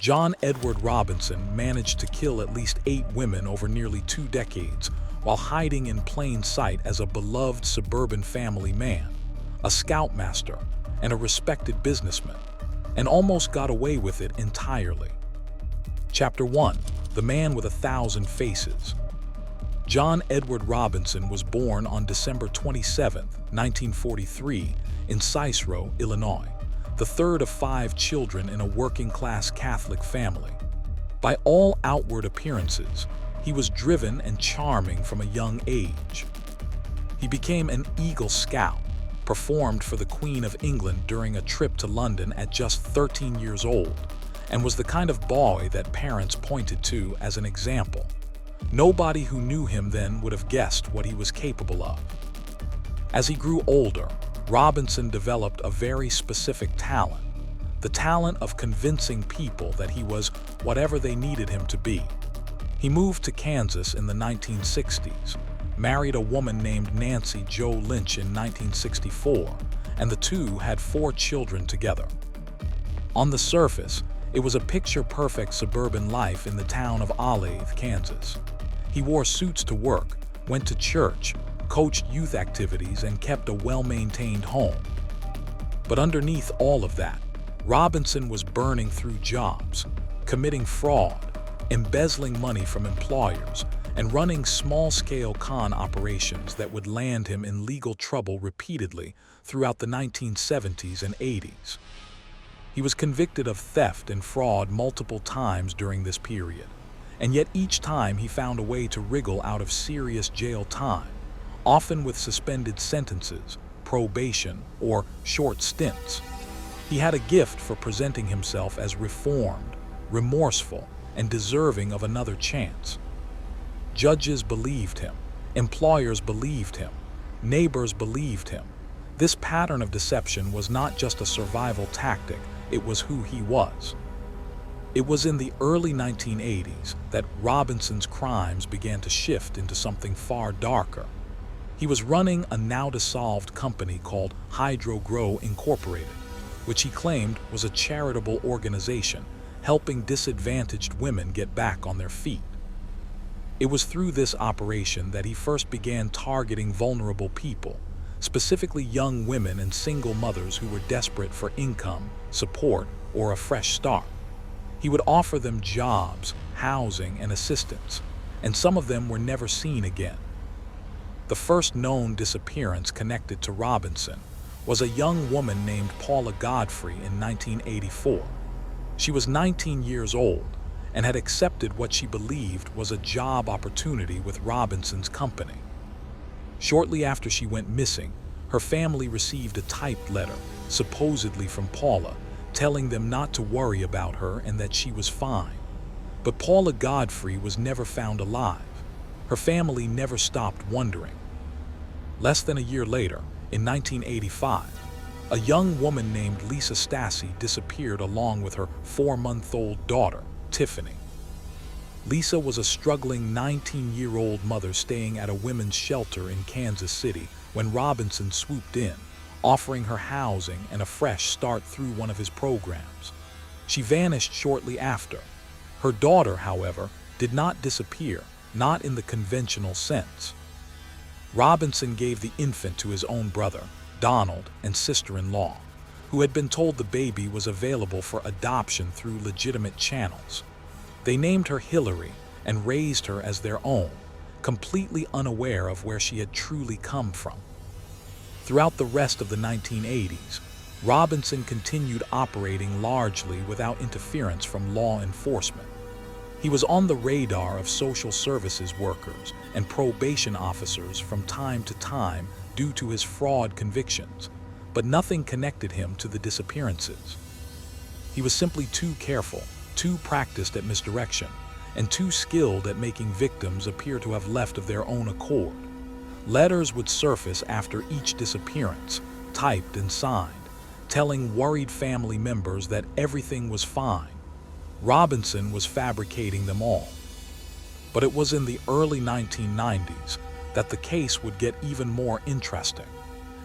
John Edward Robinson managed to kill at least 8 women over nearly 2 decades while hiding in plain sight as a beloved suburban family man, a scoutmaster, and a respected businessman, and almost got away with it entirely. Chapter 1: The Man with 1,000 Faces. John Edward Robinson was born on December 27, 1943, in Cicero, Illinois, the third of 5 children in a working-class Catholic family. By all outward appearances, he was driven and charming from a young age. He became an Eagle Scout, performed for the Queen of England during a trip to London at just 13 years old, and was the kind of boy that parents pointed to as an example. Nobody who knew him then would have guessed what he was capable of. As he grew older, Robinson developed a very specific talent, the talent of convincing people that he was whatever they needed him to be. He moved to Kansas in the 1960s, married a woman named Nancy Jo Lynch in 1964, and the two had 4 children together. On the surface, it was a picture-perfect suburban life in the town of Olathe, Kansas. He wore suits to work, went to church, coached youth activities, and kept a well-maintained home. But underneath all of that, Robinson was burning through jobs, committing fraud, embezzling money from employers, and running small-scale con operations that would land him in legal trouble repeatedly throughout the 1970s and 80s. He was convicted of theft and fraud multiple times during this period, and yet each time he found a way to wriggle out of serious jail time, often with suspended sentences, probation, or short stints. He had a gift for presenting himself as reformed, remorseful, and deserving of another chance. Judges believed him, employers believed him, neighbors believed him. This pattern of deception was not just a survival tactic, it was who he was. It was in the early 1980s that Robinson's crimes began to shift into something far darker. He was running a now-dissolved company called Hydro Grow Incorporated, which he claimed was a charitable organization helping disadvantaged women get back on their feet. It was through this operation that he first began targeting vulnerable people, specifically young women and single mothers who were desperate for income, support, or a fresh start. He would offer them jobs, housing, and assistance, and some of them were never seen again. The first known disappearance connected to Robinson was a young woman named Paula Godfrey in 1984. She was 19 years old and had accepted what she believed was a job opportunity with Robinson's company. Shortly after she went missing, her family received a typed letter, supposedly from Paula, telling them not to worry about her and that she was fine. But Paula Godfrey was never found alive. Her family never stopped wondering. Less than a year later, in 1985, a young woman named Lisa Stassi disappeared along with her 4-month-old daughter, Tiffany. Lisa was a struggling 19-year-old mother staying at a women's shelter in Kansas City when Robinson swooped in, offering her housing and a fresh start through one of his programs. She vanished shortly after. Her daughter, however, did not disappear, not in the conventional sense. Robinson gave the infant to his own brother, Donald, and sister-in-law, who had been told the baby was available for adoption through legitimate channels. They named her Hillary and raised her as their own, completely unaware of where she had truly come from. Throughout the rest of the 1980s, Robinson continued operating largely without interference from law enforcement. He was on the radar of social services workers and probation officers from time to time due to his fraud convictions, but nothing connected him to the disappearances. He was simply too careful, too practiced at misdirection, and too skilled at making victims appear to have left of their own accord. Letters would surface after each disappearance, typed and signed, telling worried family members that everything was fine. Robinson was fabricating them all. But it was in the early 1990s that the case would get even more interesting,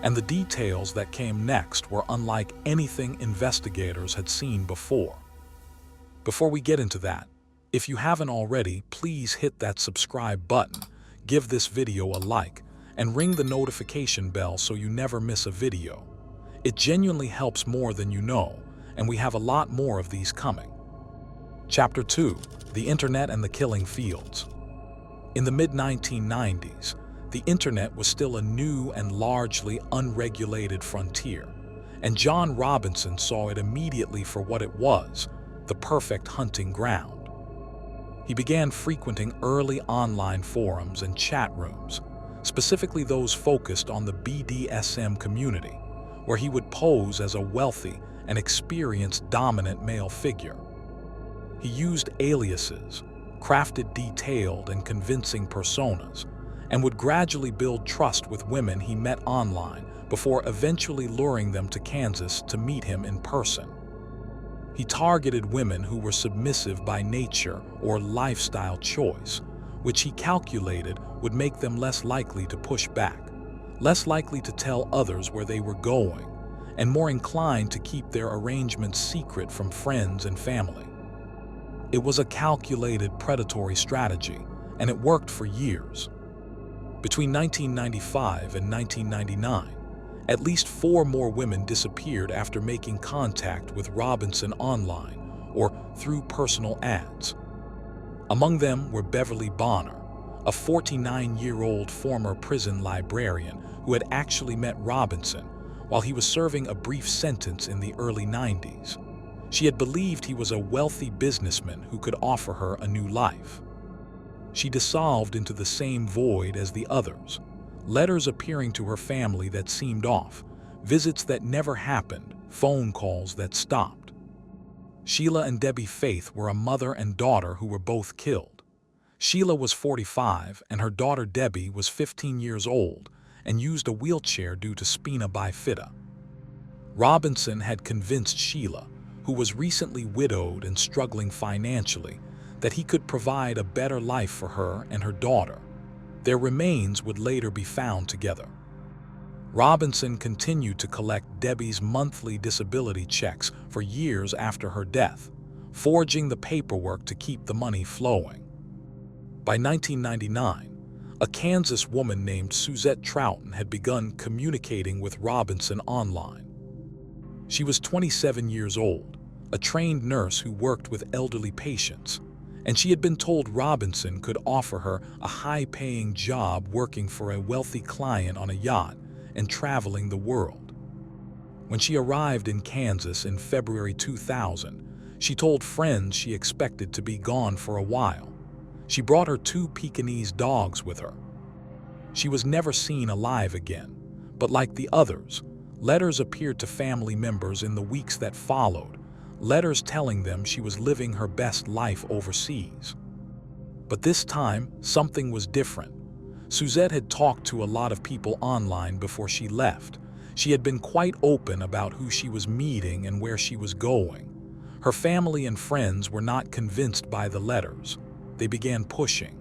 and the details that came next were unlike anything investigators had seen before. Before we get into that, if you haven't already, please hit that subscribe button, give this video a like, and ring the notification bell so you never miss a video. It genuinely helps more than you know, and we have a lot more of these coming. Chapter 2: The Internet and the Killing Fields. In the mid-1990s, the internet was still a new and largely unregulated frontier, and John Robinson saw it immediately for what it was: the perfect hunting ground. He began frequenting early online forums and chat rooms, specifically those focused on the BDSM community, where he would pose as a wealthy and experienced dominant male figure. He used aliases, crafted detailed and convincing personas, and would gradually build trust with women he met online before eventually luring them to Kansas to meet him in person. He targeted women who were submissive by nature or lifestyle choice, which he calculated would make them less likely to push back, less likely to tell others where they were going, and more inclined to keep their arrangements secret from friends and family. It was a calculated predatory strategy, and it worked for years. Between 1995 and 1999, at least 4 more women disappeared after making contact with Robinson online or through personal ads. Among them were Beverly Bonner, a 49-year-old former prison librarian who had actually met Robinson while he was serving a brief sentence in the early 90s. She had believed he was a wealthy businessman who could offer her a new life. She dissolved into the same void as the others, letters appearing to her family that seemed off, visits that never happened, phone calls that stopped. Sheila and Debbie Faith were a mother and daughter who were both killed. Sheila was 45 and her daughter Debbie was 15 years old and used a wheelchair due to spina bifida. Robinson had convinced Sheila, who was recently widowed and struggling financially, that he could provide a better life for her and her daughter. Their remains would later be found together. Robinson continued to collect Debbie's monthly disability checks for years after her death, forging the paperwork to keep the money flowing. By 1999, a Kansas woman named Suzette Troughton had begun communicating with Robinson online. She was 27 years old, a trained nurse who worked with elderly patients, and she had been told Robinson could offer her a high-paying job working for a wealthy client on a yacht and traveling the world. When she arrived in Kansas in February 2000, she told friends she expected to be gone for a while. She brought her 2 Pekingese dogs with her. She was never seen alive again, but like the others, letters appeared to family members in the weeks that followed, letters telling them she was living her best life overseas. But this time, something was different. Suzette had talked to a lot of people online before she left. She had been quite open about who she was meeting and where she was going. Her family and friends were not convinced by the letters. They began pushing.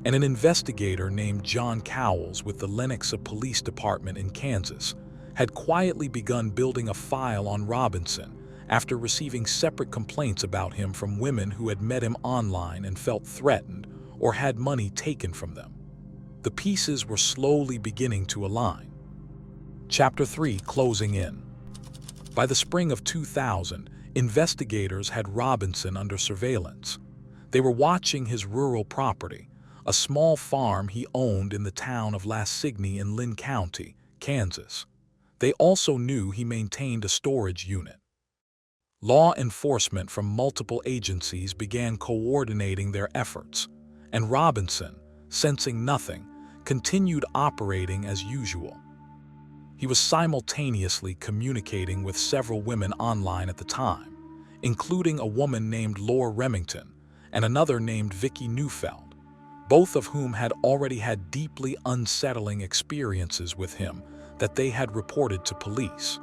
And an investigator named John Cowles with the Lenexa Police Department in Kansas had quietly begun building a file on Robinson after receiving separate complaints about him from women who had met him online and felt threatened or had money taken from them. The pieces were slowly beginning to align. Chapter 3: Closing in. By the spring of 2000, investigators had Robinson under surveillance. They were watching his rural property, a small farm he owned in the town of La Signe in Lynn County, Kansas. They also knew he maintained a storage unit. Law enforcement from multiple agencies began coordinating their efforts, and Robinson, sensing nothing, continued operating as usual. He was simultaneously communicating with several women online at the time, including a woman named Laura Remington and another named Vicky Neufeld, both of whom had already had deeply unsettling experiences with him that they had reported to police.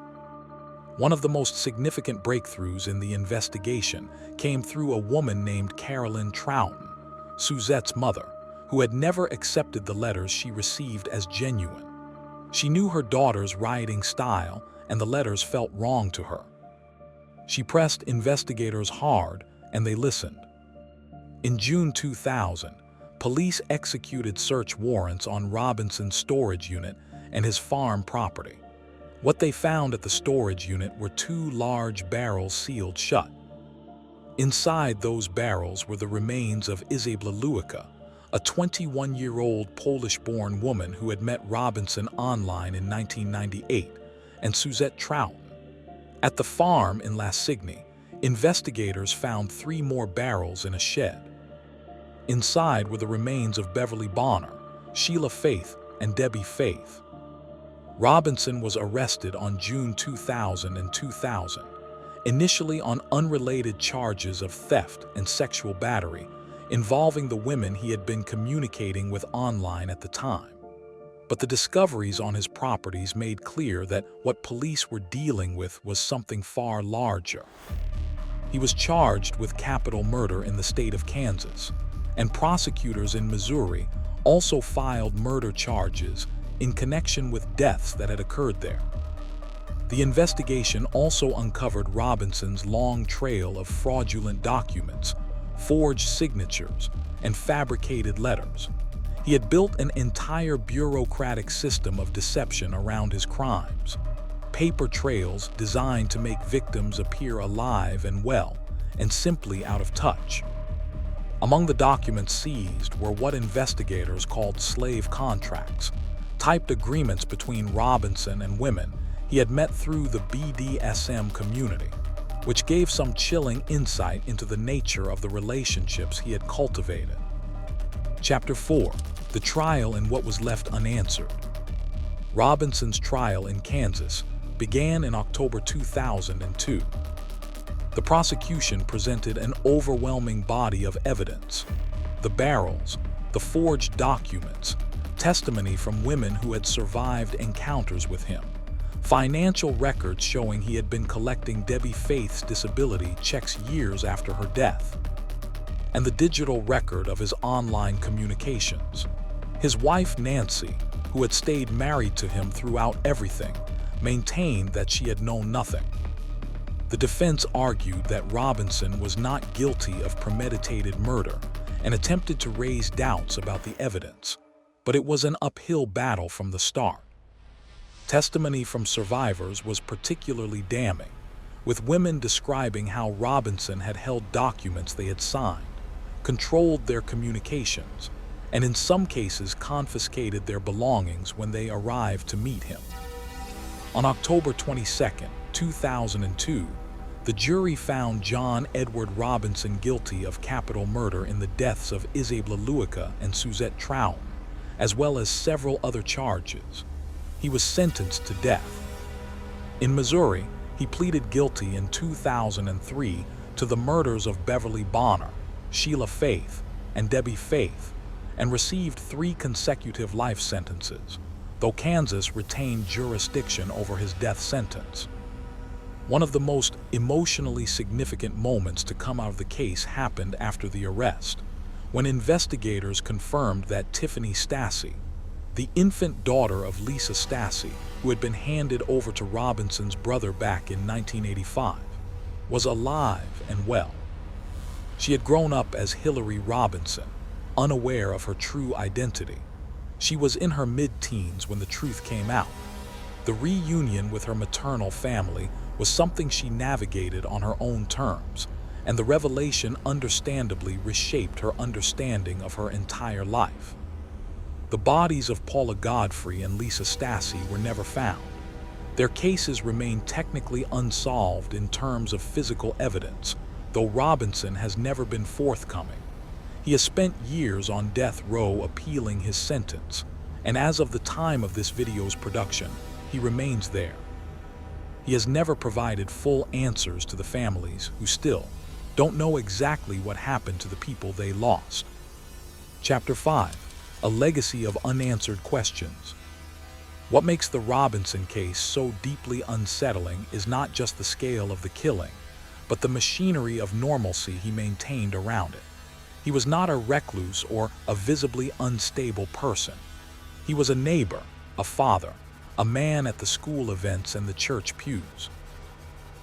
One of the most significant breakthroughs in the investigation came through a woman named Carolyn Troughton, Suzette's mother, who had never accepted the letters she received as genuine. She knew her daughter's writing style, and the letters felt wrong to her. She pressed investigators hard, and they listened. In June 2000, police executed search warrants on Robinson's storage unit and his farm property. What they found at the storage unit were 2 large barrels sealed shut. Inside those barrels were the remains of Izabela Luica, a 21-year-old Polish-born woman who had met Robinson online in 1998, and Suzette Troughton. At the farm in Lassigny, investigators found 3 more barrels in a shed. Inside were the remains of Beverly Bonner, Sheila Faith, and Debbie Faith. Robinson was arrested on June 2000 and 2000, initially on unrelated charges of theft and sexual battery involving the women he had been communicating with online at the time. But the discoveries on his properties made clear that what police were dealing with was something far larger. He was charged with capital murder in the state of Kansas, and prosecutors in Missouri also filed murder charges in connection with deaths that had occurred there. The investigation also uncovered Robinson's long trail of fraudulent documents, forged signatures, and fabricated letters. He had built an entire bureaucratic system of deception around his crimes, paper trails designed to make victims appear alive and well, and simply out of touch. Among the documents seized were what investigators called slave contracts, typed agreements between Robinson and women he had met through the BDSM community, which gave some chilling insight into the nature of the relationships he had cultivated. Chapter 4: The Trial and What Was Left Unanswered. Robinson's trial in Kansas began in October 2002. The prosecution presented an overwhelming body of evidence: the barrels, the forged documents, testimony from women who had survived encounters with him, financial records showing he had been collecting Debbie Faith's disability checks years after her death, and the digital record of his online communications. His wife, Nancy, who had stayed married to him throughout everything, maintained that she had known nothing. The defense argued that Robinson was not guilty of premeditated murder and attempted to raise doubts about the evidence, but it was an uphill battle from the start. Testimony from survivors was particularly damning, with women describing how Robinson had held documents they had signed, controlled their communications, and in some cases confiscated their belongings when they arrived to meet him. On October 22, 2002, the jury found John Edward Robinson guilty of capital murder in the deaths of Izabela Luica and Suzette Troughton, as well as several other charges. He was sentenced to death. In Missouri, he pleaded guilty in 2003 to the murders of Beverly Bonner, Sheila Faith, and Debbie Faith, and received 3 consecutive life sentences, though Kansas retained jurisdiction over his death sentence. One of the most emotionally significant moments to come out of the case happened after the arrest, when investigators confirmed that Tiffany Stassi, the infant daughter of Lisa Stassi, who had been handed over to Robinson's brother back in 1985, was alive and well. She had grown up as Hillary Robinson, unaware of her true identity. She was in her mid-teens when the truth came out. The reunion with her maternal family was something she navigated on her own terms, and the revelation understandably reshaped her understanding of her entire life. The bodies of Paula Godfrey and Lisa Stassi were never found. Their cases remain technically unsolved in terms of physical evidence, though Robinson has never been forthcoming. He has spent years on death row appealing his sentence, and as of the time of this video's production, he remains there. He has never provided full answers to the families who still don't know exactly what happened to the people they lost. Chapter 5: A Legacy of Unanswered Questions. What makes the Robinson case so deeply unsettling is not just the scale of the killing, but the machinery of normalcy he maintained around it. He was not a recluse or a visibly unstable person. He was a neighbor, a father, a man at the school events and the church pews.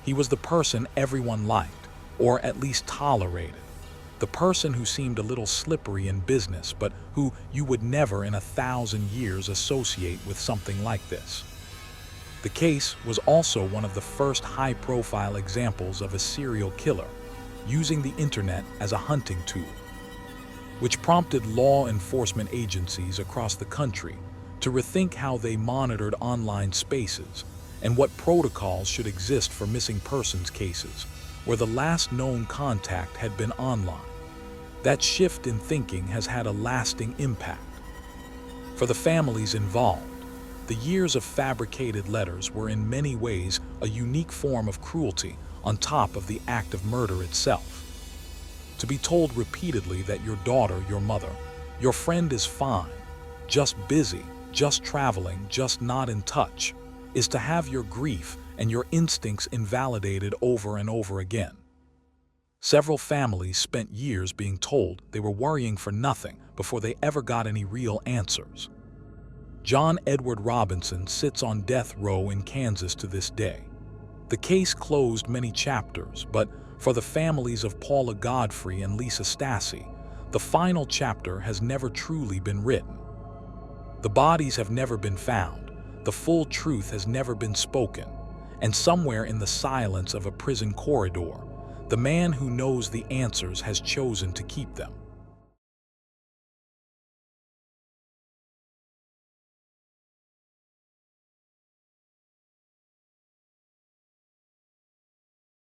He was the person everyone liked, or at least tolerated. The person who seemed a little slippery in business, but who you would never in 1,000 years associate with something like this. The case was also one of the first high-profile examples of a serial killer using the internet as a hunting tool, which prompted law enforcement agencies across the country to rethink how they monitored online spaces and what protocols should exist for missing persons cases where the last known contact had been online. That shift in thinking has had a lasting impact. For the families involved, the years of fabricated letters were in many ways a unique form of cruelty on top of the act of murder itself. To be told repeatedly that your daughter, your mother, your friend is fine, just busy, just traveling, just not in touch, is to have your grief and your instincts invalidated over and over again. Several families spent years being told they were worrying for nothing before they ever got any real answers. John Edward Robinson sits on death row in Kansas to this day. The case closed many chapters, but for the families of Paula Godfrey and Lisa Stassi, the final chapter has never truly been written. The bodies have never been found, the full truth has never been spoken, and somewhere in the silence of a prison corridor, the man who knows the answers has chosen to keep them.